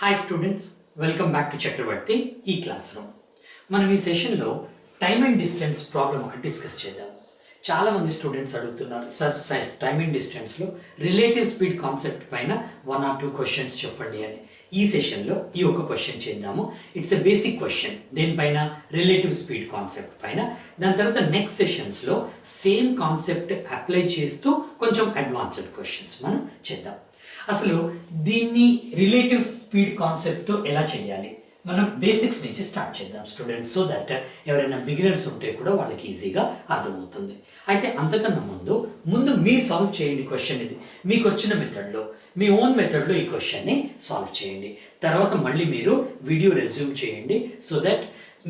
Hi students, welcome back to Chakravarthi ఈ class room. మనం ఈ సెషన్లో టైమ్ అండ్ డిస్టెన్స్ ప్రాబ్లం ఒకటి డిస్కస్ చేద్దాం. చాలామంది స్టూడెంట్స్ అడుగుతున్నారు, సార్ టైమ్ అండ్ డిస్టెన్స్లో రిలేటివ్ స్పీడ్ కాన్సెప్ట్ పైన 1 or 2 క్వశ్చన్స్ చెప్పండి అని. ఈ సెషన్లో ఈ ఒక క్వశ్చన్ చేద్దాము. ఇట్స్ ఎ బేసిక్ క్వశ్చన్, దేనిపైన? రిలేటివ్ స్పీడ్ కాన్సెప్ట్ పైన. దాని తర్వాత నెక్స్ట్ సెషన్స్లో సేమ్ కాన్సెప్ట్ అప్లై చేస్తూ కొంచెం అడ్వాన్స్డ్ క్వశ్చన్స్ మనం చేద్దాం. అసలు దీన్ని రిలేటివ్ స్పీడ్ కాన్సెప్ట్తో ఎలా చేయాలి, మనం బేసిక్స్ నుంచి స్టార్ట్ చేద్దాం స్టూడెంట్స్, సో దట్ ఎవరైనా బిగినర్స్ ఉంటే కూడా వాళ్ళకి ఈజీగా అర్థమవుతుంది. అయితే అంతకన్నా ముందు మీరు సాల్వ్ చేయండి క్వశ్చన్. ఇది మీకు వచ్చిన మెథడ్లో, మీ ఓన్ మెథడ్లో ఈ క్వశ్చన్ని సాల్వ్ చేయండి. తర్వాత మళ్ళీ మీరు వీడియో రెజ్యూమ్ చేయండి, సో దట్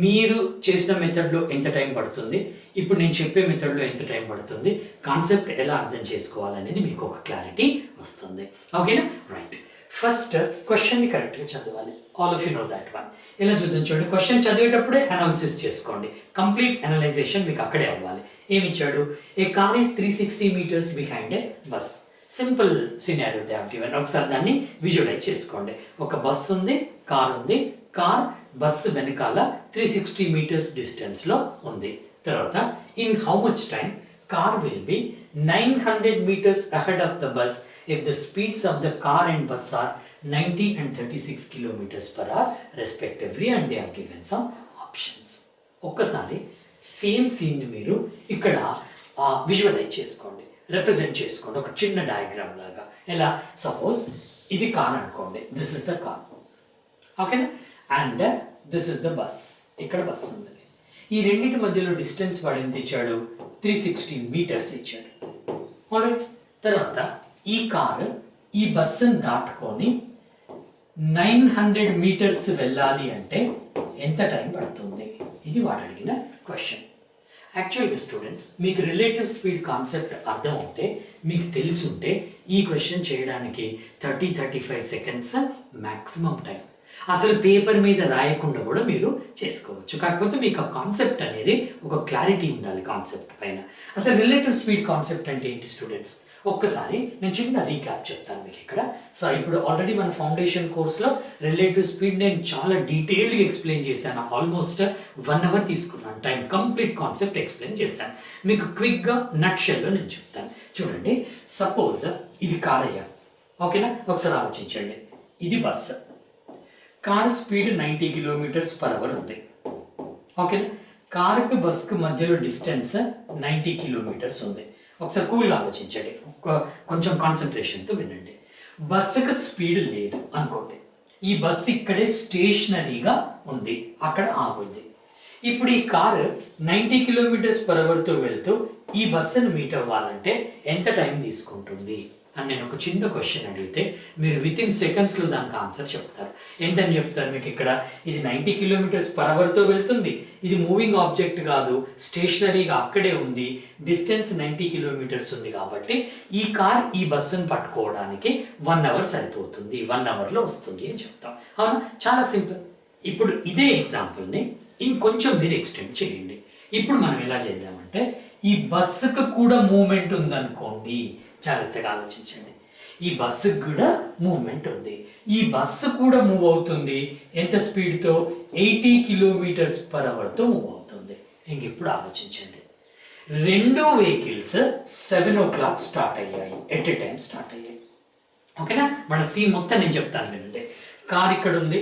మీరు చేసిన మెథడ్లో ఎంత టైం పడుతుంది, ఇప్పుడు నేను చెప్పే మెథడ్లో ఎంత టైం పడుతుంది, కాన్సెప్ట్ ఎలా అర్థం చేసుకోవాలనేది మీకు ఒక క్లారిటీ వస్తుంది. ఓకేనా? రైట్. ఫస్ట్ క్వశ్చన్ని కరెక్ట్గా చదవాలి. All of you know that one. ఎలా చూద్దాం చూడండి. క్వశ్చన్ చదివేటప్పుడే అనాలిసిస్ చేసుకోండి. కంప్లీట్ అనలైజేషన్ మీకు అక్కడే అవ్వాలి. ఏమి ఇచ్చాడు? A car is 360 meters behind a bus. Simple scenario they have given. ఒకసారి దాన్ని విజువలైజ్ చేసుకోండి. ఒక బస్ ఉంది, కార్ ఉంది. కార్ బస్సు వెనకాల 360 meters డిస్టెన్స్లో ఉంది. తర్వాత in how much time car will be 900 meters ahead of the bus if the speeds of the car and bus are 90 and 36 kilometers per hour respectively, and they have given some options. ఒక్కసారి same scene మీరు ఇక్కడ visualise చేసుకోండి, represent చేసుకోండి ఒక చిన్న diagram లాగా. ఎలా? Suppose ఇది కార్ అనుకోండి, దిస్ ఇస్ ద కార్, ఓకేనా? And this is the bus, ఇక్కడ బస్ ఉంది. ఈ రెండింటి మధ్యలో డిస్టెన్స్ వాడు ఎంత ఇచ్చాడు? 360 meters ఇచ్చాడు. ఆల్రైట్. తర్వాత ఈ కారు ఈ బస్సును దాటుకొని 900 meters వెళ్ళాలి అంటే ఎంత టైం పడుతుంది? ఇది వాడు అడిగిన క్వశ్చన్. యాక్చువల్గా స్టూడెంట్స్, మీకు రిలేటివ్ స్పీడ్ కాన్సెప్ట్ అర్థం అవుతే, మీకు తెలుసుంటే ఈ క్వశ్చన్ చేయడానికి 30-35 seconds మ్యాక్సిమం టైం. అసలు పేపర్ మీద రాయకుండా కూడా మీరు చేసుకోవచ్చు. కాకపోతే మీకు ఆ కాన్సెప్ట్ అనేది ఒక క్లారిటీ ఉండాలి కాన్సెప్ట్ పైన. అసలు రిలేటివ్ స్పీడ్ కాన్సెప్ట్ అంటే ఏంటి స్టూడెంట్స్? ఒక్కసారి నేను చిన్న రీక్యాప్ చెప్తాను మీకు ఇక్కడ. సో ఇప్పుడు ఆల్రెడీ మన ఫౌండేషన్ కోర్స్లో రిలేటివ్ స్పీడ్ నేను చాలా డీటెయిల్డ్గా ఎక్స్ప్లెయిన్ చేశాను. ఆల్మోస్ట్ 1 hour తీసుకున్నాను టైం, కంప్లీట్ కాన్సెప్ట్ ఎక్స్ప్లెయిన్ చేశాను. మీకు క్విక్గా నట్ షెల్లో నేను చెప్తాను. చూడండి, సపోజ్ ఇది కార్ అయ్యా, ఓకేనా? ఒకసారి ఆలోచించండి. ఇది bus. Car speed 90 kilometers per hour ఉంది, ఓకేనా? కారుకి బస్కి మధ్యలో డిస్టెన్స్ 90 kilometers ఉంది. ఒకసారి కూల్గా ఆలోచించండి, కొంచెం కాన్సన్ట్రేషన్తో వినండి. బస్సుకి స్పీడ్ లేదు అనుకోండి. ఈ బస్సు ఇక్కడే స్టేషనరీగా ఉంది, అక్కడ ఆగుంది. ఇప్పుడు ఈ కారు 90 kilometers per hourతో వెళ్తూ ఈ బస్సును మీట్ అవ్వాలంటే ఎంత టైం తీసుకుంటుంది అని నేను ఒక చిన్న క్వశ్చన్ అడిగితే మీరు వితిన్ సెకండ్స్లో దానికి ఆన్సర్ చెప్తారు. ఎంతని చెప్తారు మీకు ఇక్కడ? ఇది 90 kilometers per hourతో వెళ్తుంది, ఇది మూవింగ్ ఆబ్జెక్ట్ కాదు, స్టేషనరీగా అక్కడే ఉంది, డిస్టెన్స్ 90 kilometers ఉంది. కాబట్టి ఈ కార్ ఈ బస్సును పట్టుకోవడానికి 1 hour సరిపోతుంది, 1 hourలో వస్తుంది అని చెప్తాం. అవునా? చాలా సింపుల్. ఇప్పుడు ఇదే ఎగ్జాంపుల్ని ఇంకొంచెం మీరు ఎక్స్టెండ్ చేయండి. ఇప్పుడు మనం ఎలా చేద్దామంటే, ఈ బస్సుకు కూడా మూమెంట్ ఉందనుకోండి. జాగ్రత్తగా ఆలోచించండి. ఈ బస్సుకు కూడా మూవ్మెంట్ ఉంది, ఈ బస్సు కూడా మూవ్ అవుతుంది. ఎంత స్పీడ్తో? 80 kilometers per hourతో మూవ్ అవుతుంది. ఇంక ఇప్పుడు ఆలోచించండి. 2 vehicles 7 o'clock స్టార్ట్ అయ్యాయి, ఎట్ ఏ టైం స్టార్ట్ అయ్యాయి, ఓకేనా? మన సీన్ మొత్తం నేను చెప్తాను వినండి. కార్ ఇక్కడ ఉంది,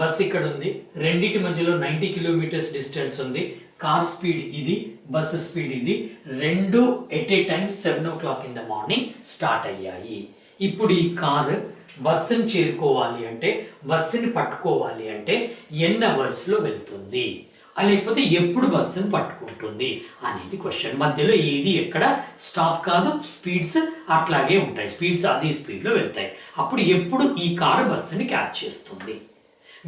బస్ ఇక్కడ ఉంది, రెండింటి మధ్యలో 90 kilometers డిస్టెన్స్ ఉంది. కార్ స్పీడ్ ఇది, బస్సు స్పీడ్ ఇది, 2 at a time 7 o'clock in the morning start అయ్యాయి. ఇప్పుడు ఈ కారు బస్సుని చేరుకోవాలి అంటే, బస్సుని పట్టుకోవాలి అంటే ఎన్ని అవర్స్లో వెళ్తుంది, లేకపోతే ఎప్పుడు బస్సును పట్టుకుంటుంది అనేది క్వశ్చన్. మధ్యలో ఏది ఎక్కడ స్టాప్ కాదు, స్పీడ్స్ అట్లాగే ఉంటాయి, స్పీడ్స్ అదే స్పీడ్లో వెళ్తాయి. అప్పుడు ఎప్పుడు ఈ కారు బస్సుని క్యాచ్ చేస్తుంది?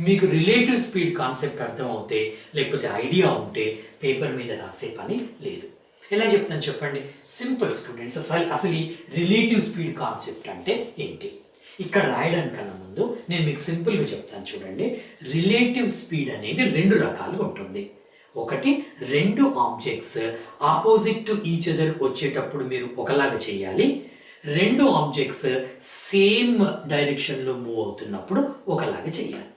మీకు రిలేటివ్ స్పీడ్ కాన్సెప్ట్ అర్థం అవుతే, లేకపోతే ఐడియా ఉంటే పేపర్ మీద రాసే పని లేదు. ఎలా చెప్తాను చెప్పండి? Simple students. అసలు ఈ రిలేటివ్ స్పీడ్ కాన్సెప్ట్ అంటే ఏంటి? ఇక్కడ రాయడానికన్నా ముందు నేను మీకు సింపుల్గా చెప్తాను చూడండి. రిలేటివ్ స్పీడ్ అనేది 2 రకాలుగా ఉంటుంది. ఒకటి, 2 objects opposite to each other వచ్చేటప్పుడు మీరు ఒకలాగా చేయాలి. రెండు ఆబ్జెక్ట్స్ సేమ్ డైరెక్షన్లో మూవ్ అవుతున్నప్పుడు ఒకలాగా చేయాలి.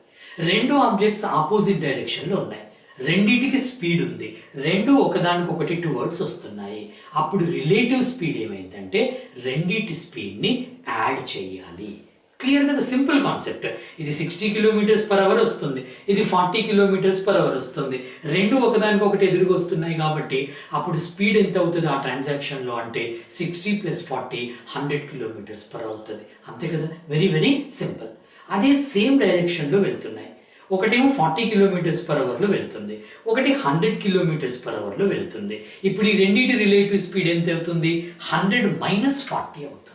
రెండు ఆబ్జెక్ట్స్ ఆపోజిట్ డైరెక్షన్లో ఉన్నాయి, రెండిటికి స్పీడ్ ఉంది, రెండు ఒకదానికొకటి టువర్డ్స్ వస్తున్నాయి. అప్పుడు రిలేటివ్ స్పీడ్ ఏమైందంటే రెండిటి స్పీడ్ని యాడ్ చేయాలి. క్లియర్ కదా, సింపుల్ కాన్సెప్ట్. ఇది 60 km/h వస్తుంది, ఇది 40 km/h వస్తుంది, రెండు ఒకదానికొకటి ఎదురుగా వస్తున్నాయి కాబట్టి అప్పుడు స్పీడ్ ఎంత అవుతుంది ఆ ట్రాన్సాక్షన్లో అంటే 60 + 40 100 km/h అవుతుంది. అంతే కదా, వెరీ వెరీ సింపుల్. అదే సేమ్ డైరెక్షన్లో వెళ్తున్నాయి, ఒకటేమో 40 km/h వెళ్తుంది, ఒకటి 100 km/h వెళ్తుంది. ఇప్పుడు ఈ రెండింటి రిలేటివ్ స్పీడ్ ఎంత అవుతుంది? 100 - 40 అవుతుంది.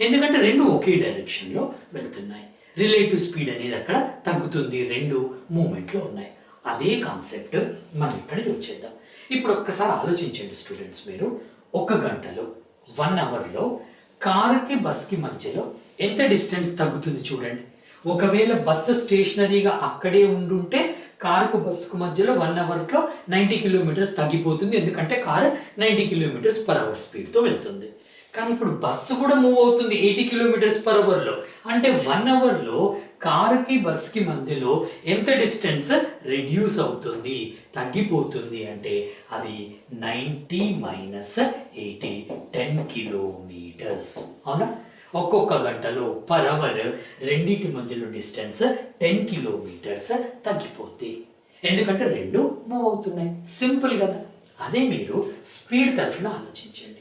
ఎందుకంటే రెండు ఒకే డైరెక్షన్లో వెళ్తున్నాయి, రిలేటివ్ స్పీడ్ అనేది అక్కడ తగ్గుతుంది, రెండు మూమెంట్లో ఉన్నాయి. అదే కాన్సెప్ట్ మనం ఇక్కడ యూజ్ చేద్దాం. ఇప్పుడు ఒక్కసారి ఆలోచించండి స్టూడెంట్స్, మీరు ఒక గంటలో 1 అవర్లో కారుకి బస్కి మధ్యలో ఎంత డిస్టెన్స్ తగ్గుతుంది చూడండి. ఒకవేళ బస్సు స్టేషనరీగా అక్కడే ఉండుంటే కారుకు బస్సుకు మధ్యలో 1 అవర్లో 90 km తగ్గిపోతుంది, ఎందుకంటే కారు 90 km/h స్పీడ్తో వెళ్తుంది. కానీ ఇప్పుడు బస్సు కూడా మూవ్ అవుతుంది 80 km/h, అంటే 1 అవర్లో కారుకి బస్కి మధ్యలో ఎంత డిస్టెన్స్ రెడ్యూస్ అవుతుంది, తగ్గిపోతుంది అంటే అది 90 - 80 10 km. అవునా? ఒక్కొక్క గంటలో పర్ అవర్ రెండింటి మధ్యలో డిస్టెన్స్ 10 km తగ్గిపోద్ది, ఎందుకంటే రెండు మూవ్ అవుతున్నాయి. సింపుల్ కదా. అదే మీరు స్పీడ్ తరఫున ఆలోచించండి.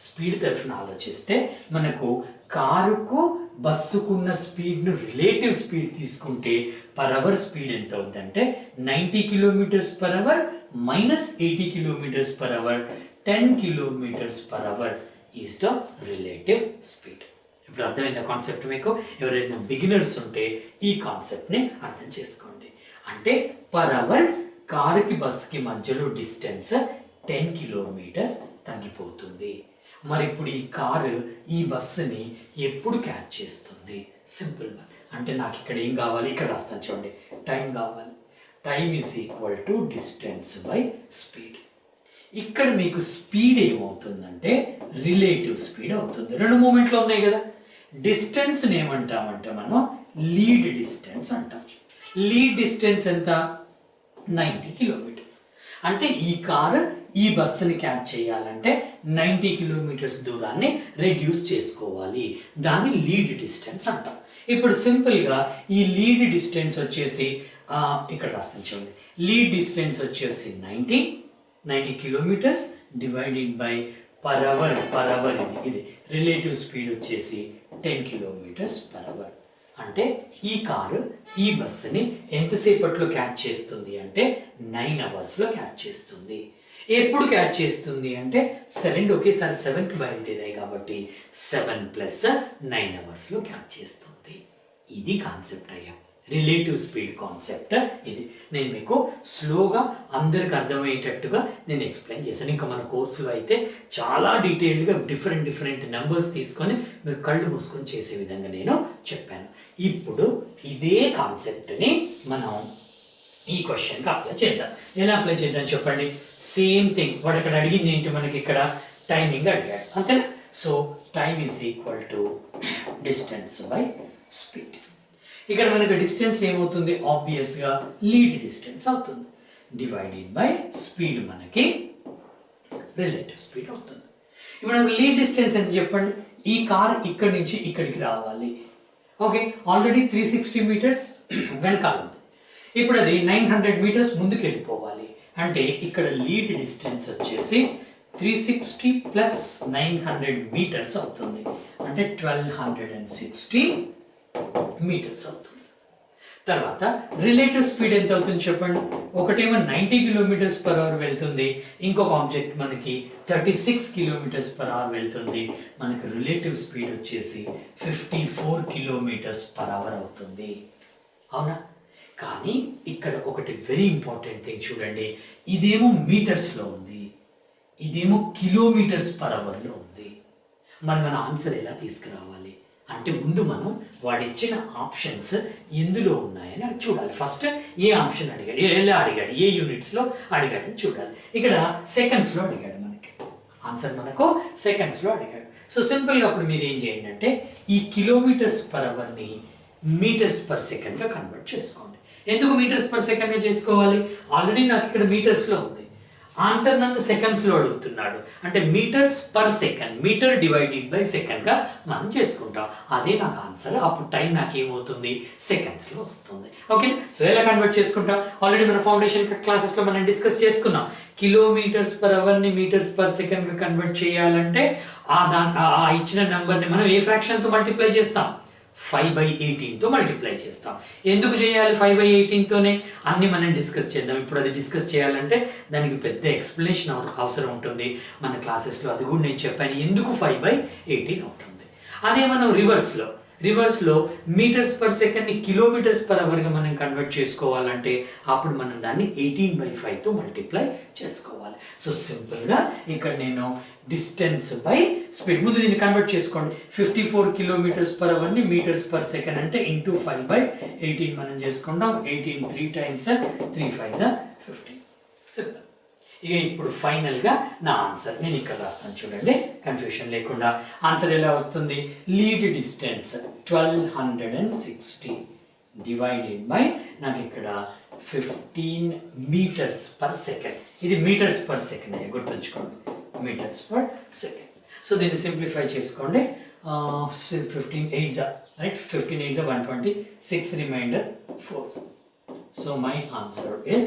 స్పీడ్ తరఫున ఆలోచిస్తే మనకు కారుకు బస్సుకున్న స్పీడ్ను రిలేటివ్ స్పీడ్ తీసుకుంటే పర్ అవర్ స్పీడ్ ఎంత అవుతుందంటే 90 km/h - 80 km/h 10 km/h is the relative speed. ఇప్పుడు అర్థమైంది కాన్సెప్ట్ మీకు? ఎవరైనా బిగినర్స్ ఉంటే ఈ కాన్సెప్ట్ని అర్థం చేసుకోండి. అంటే పర్ అవర్ కారుకి బస్కి మధ్యలో డిస్టెన్స్ 10 km తగ్గిపోతుంది. మరి ఇప్పుడు ఈ కారు ఈ బస్సుని ఎప్పుడు క్యాచ్ చేస్తుంది? సింపుల్గా అంటే నాకు ఇక్కడ ఏం కావాలి, ఇక్కడ రాస్తాను చూడండి, టైం కావాలి. Time is equal to distance by speed. ఇక్కడ మీకు స్పీడ్ ఏమవుతుందంటే రిలేటివ్ స్పీడ్ అవుతుంది. రెండు మూమెంట్లో ఉన్నాయి కదా. డిస్టెన్స్ని ఏమంటామంటే మనం లీడ్ డిస్టెన్స్ అంటాం. లీడ్ డిస్టెన్స్ ఎంత? 90 km. అంటే ఈ కారు ఈ బస్సుని క్యాచ్ చేయాలంటే 90 km దూరాన్ని రెడ్యూస్ చేసుకోవాలి, దాన్ని లీడ్ డిస్టెన్స్ అంటాం. ఇప్పుడు సింపుల్గా ఈ లీడ్ డిస్టెన్స్ వచ్చేసి ఇక్కడ రాస్తాను చూడండి, లీడ్ డిస్టెన్స్ వచ్చేసి 90 km divided by per hour ఇది రిలేటివ్ స్పీడ్ వచ్చేసి 10 km/h. అంటే ఈ కారు ఈ బస్సుని ఎంతసేపట్లో క్యాచ్ చేస్తుంది అంటే 9 అవర్స్లో క్యాచ్ చేస్తుంది. ఎప్పుడు క్యాచ్ చేస్తుంది అంటే 7 ఒకేసారి 7కి బయలుదేరాయి కాబట్టి 7 + 9 అవర్స్లో క్యాచ్ చేస్తుంది. ఇది కాన్సెప్ట్ అయ్యా, రిలేటివ్ స్పీడ్ కాన్సెప్ట్ ఇది. నేను మీకు స్లోగా అందరికి అర్థమయ్యేటట్టుగా నేను ఎక్స్ప్లెయిన్ చేశాను. ఇంకా మన కోర్సులో అయితే చాలా డీటెయిల్డ్గా డిఫరెంట్ నెంబర్స్ తీసుకొని మీరు కళ్ళు మూసుకొని చేసే విధంగా నేను చెప్పాను. ఇప్పుడు ఇదే కాన్సెప్ట్ని మనం ఈ క్వశ్చన్కి అప్లై చేద్దాం. ఎలా అప్లై చేద్దాం చెప్పండి? సేమ్ థింగ్, వాడు ఇక్కడ అడిగింది ఏంటి, మనకి ఇక్కడ టైమింగ్ అడిగాడు అంతేనా. So time is equal to distance by speed. ఇక్కడ మనకు డిస్టెన్స్ ఏమవుతుంది? ఆబ్వియస్గా లీడ్ డిస్టెన్స్ అవుతుంది, డివైడెడ్ బై స్పీడ్ మనకి రిలేటివ్ స్పీడ్ అవుతుంది. ఇప్పుడు మనకు లీడ్ డిస్టెన్స్ ఎంత చెప్పండి? ఈ కార్ ఇక్కడి నుంచి ఇక్కడికి రావాలి. ఓకే, ఆల్రెడీ 360 meters వెనకాల ఉంది. ఇప్పుడు అది 900 meters ముందుకు వెళ్ళిపోవాలి. అంటే ఇక్కడ లీడ్ డిస్టెన్స్ వచ్చేసి 360 + 900 meters అవుతుంది, అంటే 1260 meters అవుతుంది. తర్వాత రిలేటివ్ స్పీడ్ ఎంత అవుతుంది చెప్పండి? ఒకటేమో 90 km/h వెళ్తుంది, ఇంకొక ఆబ్జెక్ట్ మనకి 36 km/h వెళ్తుంది. మనకి రిలేటివ్ స్పీడ్ వచ్చేసి 54 km/h అవుతుంది. అవునా? కానీ ఇక్కడ ఒకటి వెరీ ఇంపార్టెంట్ థింగ్ చూడండి, ఇదేమో మీటర్స్లో ఉంది, ఇదేమో km/h ఉంది. మరి మన ఆన్సర్ ఎలా తీసుకురావాలి అంటే ముందు మనం వాడిచ్చిన ఆప్షన్స్ ఎందులో ఉన్నాయని చూడాలి. ఫస్ట్ ఏ ఆప్షన్ అడిగాడు, ఎలా అడిగాడు, ఏ యూనిట్స్లో అడిగాడని చూడాలి. ఇక్కడ సెకండ్స్లో అడిగాడు, మనకి ఆన్సర్ మనకు సెకండ్స్లో అడిగాడు. సో సింపుల్గా అప్పుడు మీరు ఏం చేయండి అంటే ఈ కిలోమీటర్స్ పర్ అవర్ని మీటర్స్ పర్ సెకండ్గా కన్వర్ట్ చేసుకోండి. ఎందుకు మీటర్స్ పర్ సెకండ్గా చేసుకోవాలి? ఆల్రెడీ నాకు ఇక్కడ మీటర్స్లో ఉంది, ఆన్సర్ నన్ను సెకండ్స్లో అడుగుతున్నాడు అంటే metres per second, metre divided by సెకండ్గా మనం చేసుకుంటాం. అదే నాకు ఆన్సర్. అప్పుడు టైం నాకు ఏమవుతుంది? సెకండ్స్లో వస్తుంది. ఓకే, సో ఎలా కన్వర్ట్ చేసుకుంటాం? ఆల్రెడీ మన ఫౌండేషన్ క్లాసెస్లో మనం డిస్కస్ చేసుకున్నాం. కిలోమీటర్స్ పర్ అవర్ని మీటర్స్ పర్ సెకండ్గా కన్వర్ట్ చేయాలంటే ఆ ఇచ్చిన నెంబర్ని మనం ఏ ఫ్రాక్షన్తో మల్టిప్లై చేస్తాం? 5/18తో మల్టిప్లై చేస్తాం. ఎందుకు చేయాలి 5/18తోనే? అన్ని మనం డిస్కస్ చేద్దాం. ఇప్పుడు అది డిస్కస్ చేయాలంటే దానికి పెద్ద ఎక్స్ప్లెనేషన్ అవసరం ఉంటుంది. మన క్లాసెస్లో అది కూడా నేను చెప్పాను ఎందుకు 5/18 అవుతుంది. అదే మనం రివర్స్లో మీటర్స్ పర్ సెకండ్ని కిలోమీటర్స్ పర్ అవర్గా మనం కన్వర్ట్ చేసుకోవాలంటే అప్పుడు మనం దాన్ని 18/5తో మల్టిప్లై చేసుకోవాలి. సో సింపుల్గా ఇక్కడ నేను డిస్టెన్స్ బై స్పీడ్, ముందు దీన్ని కన్వర్ట్ చేసుకోండి. 54 కిలోమీటర్స్ పర్ అవర్ని మీటర్స్ పర్ సెకండ్ అంటే ఇంటూ 5/18 మనం చేసుకుంటాం. 18 3 times 3 5 15. సింపుల్. ఇక ఇప్పుడు ఫైనల్గా నా ఆన్సర్ నేను ఇక్కడ రాస్తాను చూడండి, కన్ఫ్యూషన్ లేకుండా. ఆన్సర్ ఎలా వస్తుంది? లీడ్ డిస్టెన్స్ 1260 డివైడెడ్ బై నాకు ఇక్కడ 15 మీటర్స్ పర్ సెకండ్. ఇది మీటర్స్ పర్ సెకండ్ గుర్తుంచుకోండి, మీటర్స్ పర్ సెకండ్. సో దీన్ని సింప్లిఫై చేసుకోండి. 15 8 right, 15 8 120, 6 reminder 4. So my answer is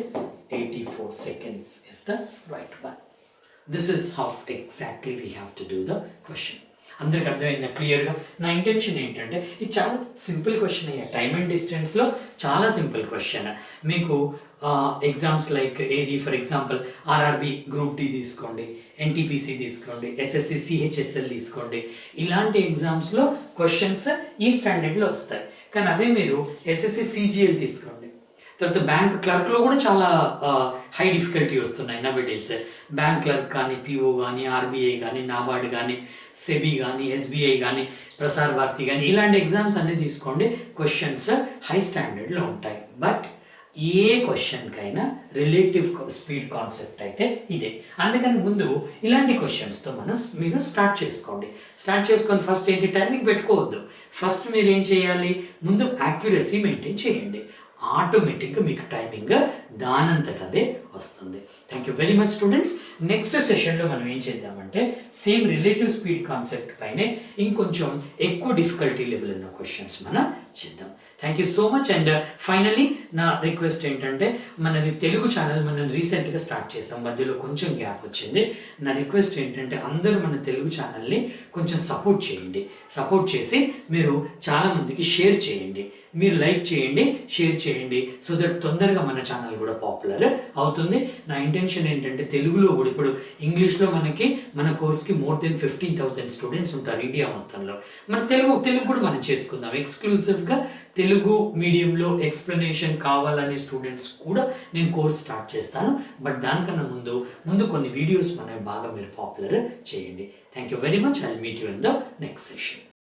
84 seconds is the right one. This is how exactly we have to do the question. అందరికి అర్థమైందా క్లియర్గా? నా intention ఏంటంటే ఇది చాలా సింపుల్ క్వశ్చన్ అయ్యా. టైమ్ అండ్ డిస్టెన్స్లో చాలా సింపుల్ క్వశ్చన్. మీకు ఎగ్జామ్స్ లైక్ ఏది, for example RRB group D తీసుకోండి, ఎన్టీపీసీ తీసుకోండి, ఎస్ఎస్సి సిహెచ్ఎస్ఎల్ తీసుకోండి. ఇలాంటి ఎగ్జామ్స్లో క్వశ్చన్స్ ఈ స్టాండర్డ్లో వస్తాయి. కానీ అదే మీరు ఎస్ఎస్సి సిజిఎల్ తీసుకోండి, తర్వాత బ్యాంక్ క్లర్క్లో కూడా చాలా హై డిఫికల్టీ వస్తున్నాయి నవ్వేడేస్. బ్యాంక్ క్లర్క్ కానీ, పిఓ కానీ, ఆర్బీఐ కానీ, నాబార్డ్ కానీ, సెబీ కానీ, ఎస్బీఐ కానీ, ప్రసార్ భారతి కానీ, ఇలాంటి ఎగ్జామ్స్ అన్నీ తీసుకోండి. క్వశ్చన్స్ హై స్టాండర్డ్లో ఉంటాయి. బట్ ఏ క్వశ్చన్కైనా రిలేటివ్ స్పీడ్ కాన్సెప్ట్ అయితే ఇదే. అందుకని ముందు ఇలాంటి క్వశ్చన్స్తో మీరు స్టార్ట్ చేసుకొని ఫస్ట్ ఏంటి, టైమింగ్ పెట్టుకోవద్దు. ఫస్ట్ మీరు ఏం చేయాలి, ముందు యాక్యురసీ మెయింటైన్ చేయండి. ఆటోమేటిక్గా మీకు టైమింగ్ దానంతట అదే వస్తుంది. Thank you very much students. Next సెషన్లో మనం ఏం చేద్దామంటే సేమ్ రిలేటివ్ స్పీడ్ కాన్సెప్ట్ పైనే ఇంకొంచెం ఎక్కువ డిఫికల్టీ లెవెల్ ఉన్న క్వశ్చన్స్ మనం చేద్దాం. Thank you so much. And finally నా రిక్వెస్ట్ ఏంటంటే మనది తెలుగు ఛానల్ మనం రీసెంట్గా స్టార్ట్ చేసాం, మధ్యలో కొంచెం గ్యాప్ వచ్చింది. నా రిక్వెస్ట్ ఏంటంటే అందరూ మన తెలుగు ఛానల్ని కొంచెం సపోర్ట్ చేయండి. సపోర్ట్ చేసి మీరు చాలామందికి షేర్ చేయండి. మీరు లైక్ చేయండి, షేర్ చేయండి, సో దట్ తొందరగా మన ఛానల్ కూడా పాపులర్ అవుతుంది. నా ఇంటెన్షన్ ఏంటంటే తెలుగులో కూడా ఇప్పుడు ఇంగ్లీష్లో మన కోర్స్కి మోర్ దెన్ 15,000 స్టూడెంట్స్ ఉంటారు ఇండియా మొత్తంలో. మన తెలుగు కూడా మనం చేసుకుందాం. ఎక్స్క్లూజివ్గా తెలుగు మీడియంలో ఎక్స్ప్లెనేషన్ కావాలనే స్టూడెంట్స్ కూడా నేను కోర్స్ స్టార్ట్ చేస్తాను. బట్ దానికన్నా ముందు కొన్ని వీడియోస్ బాగా మీరు పాపులర్ చేయండి. Thank you very much. I will meet you in the next session.